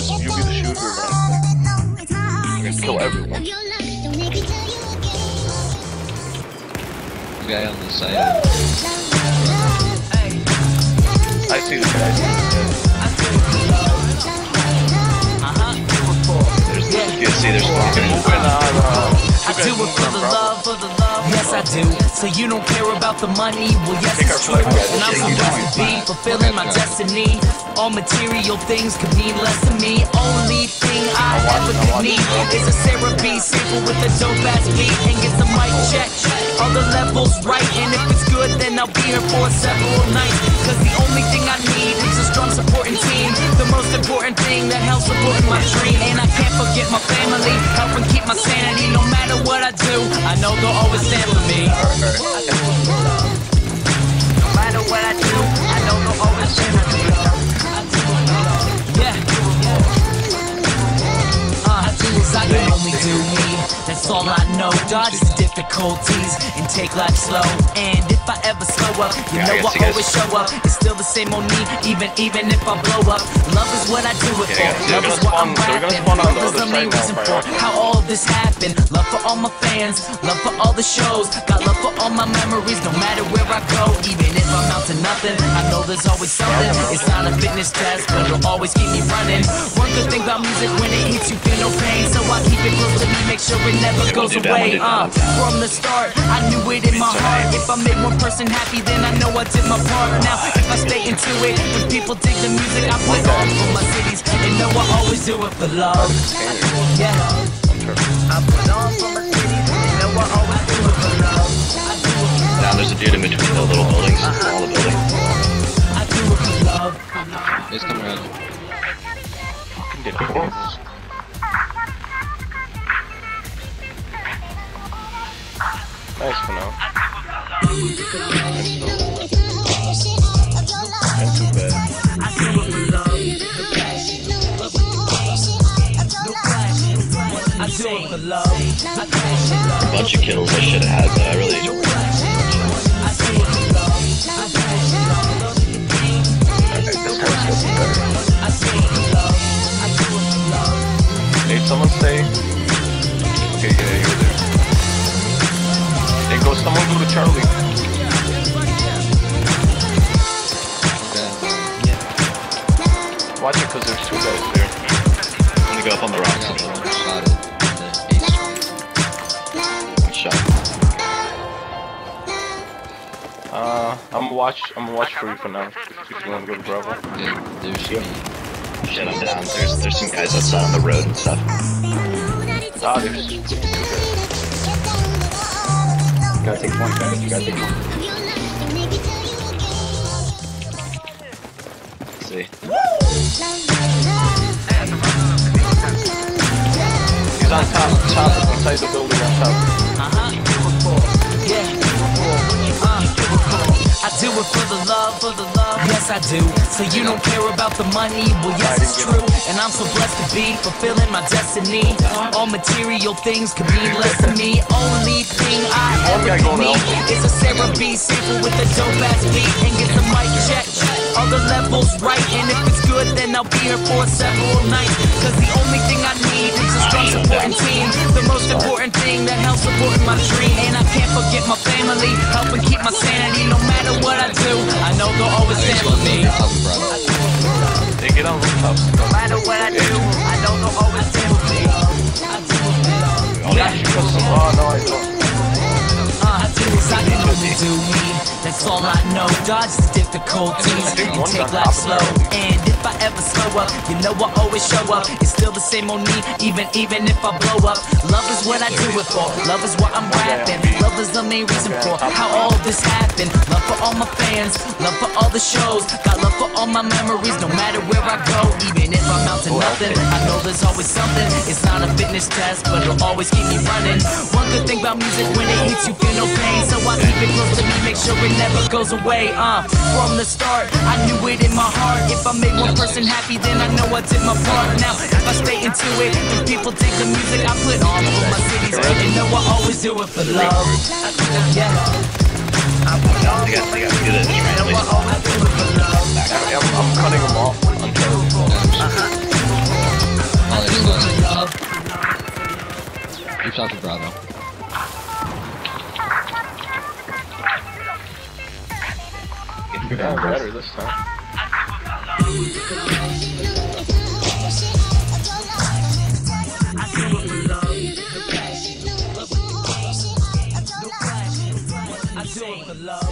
You be the shooter, man. You can kill everyone. Guy on the side. I see the guy. You can see there's walking. I do it for the love, yes I do. So you don't care about the money, well yes it's true. And I'm supposed to be fulfilling my destiny. All material things could mean less to me. Only thing I ever could need is a Sarah B sample with a dope ass beat. And get the mic check, all the levels right. And if it's good then I'll be here for several nights. Cause the only thing I need is a strong supporting team. The most important thing that helps supporting my dream. And I can't forget my family, helping keep my sanity. No matter what I do, I know they'll always stand for me. No matter what I do, I know they'll always stand for me. Yeah. I can only do me, that's all I know. Dodge the difficulties and take life slow. And if I ever slow up, you know I always show up. It's still the same old me, even if I blow up. Love is what I do it for, love is what I'm rapping. Love is the main reason for how all this happened. Love for all my fans, love for all the shows. Got love for all my memories, no matter where I go. Even if I'm out to nothing, I know there's always something. It's not a fitness test, but it'll always keep me running. One good thing about music, when it hits you feel no pain. So I keep it close to me, make sure it never goes away. From the start, I knew it in my heart. If I made one person happy, then I know I did my part. Now, if I stay into it, when people dig the music, I put on for my cities. And know I always do it for love. Yeah. I put on for my cities, and know I always do it for love. Now there's a dude in between the little buildings, all the buildings. I do it for love. He's coming around. Fucking ridiculous. Nice for now. Not too bad. A bunch of kills I should have had, but I really don't. Hey, someone say. Okay, yeah, you're there. Hey, someone go to Charlie. Watch it, cause there's two guys there. I'm gonna go up on the rocks. Good shot. I'm gonna watch for you for now. If you wanna go to Bravo. Yeah, there's shit, I'm down. There's some guys outside on the road and stuff. There's two guys. You gotta take one, guys. You gotta take one. Let's see. He's on top, inside the building on top. I do it for the love, yes I do. So you don't care about the money, well yes it's true. And I'm so blessed to be fulfilling my destiny. All material things could mean less to me. Only thing I ever need is a Sarah B sample with a dope ass beat. And get the mic check, all the levels right. And if it's good then I'll be here for several nights. Cause the only thing I need is a strong supporting team. The most important thing that helps supporting my dream. And I can't forget my family, helping keep my sanity. No matter what I do, I know they'll always stand for me. They get on rooftops. No matter what I do, I know they'll always stand for me. Oh no, I don't. I can only do me, that's all I know. Dodge the difficulties and take life slow. And if I ever slow up, you know I always show up. It's still the same old me, even if I blow up. Love is what I do it for, love is what I'm rapping. Love is the main reason for how all this happened. Love for all my fans, love for all the shows. Got love for all my memories, no matter where I go. Even if I'm out to nothing, I know there's always something. It's not a fitness test, but it'll always keep me running. One good thing about music, when it hits you feel no pain. So I keep it close to me, make sure it never goes away. From the start, I knew it in my heart. If I made one person happy, then I know I did my part. Now, if I stay into it, when people dig the music, I put on for my cities. And know I always do it for love. Yeah. I put on for my cities. And know I always do it for love. I'm cutting them off. Shot to Bravo. Yeah, better this time. I do it for love.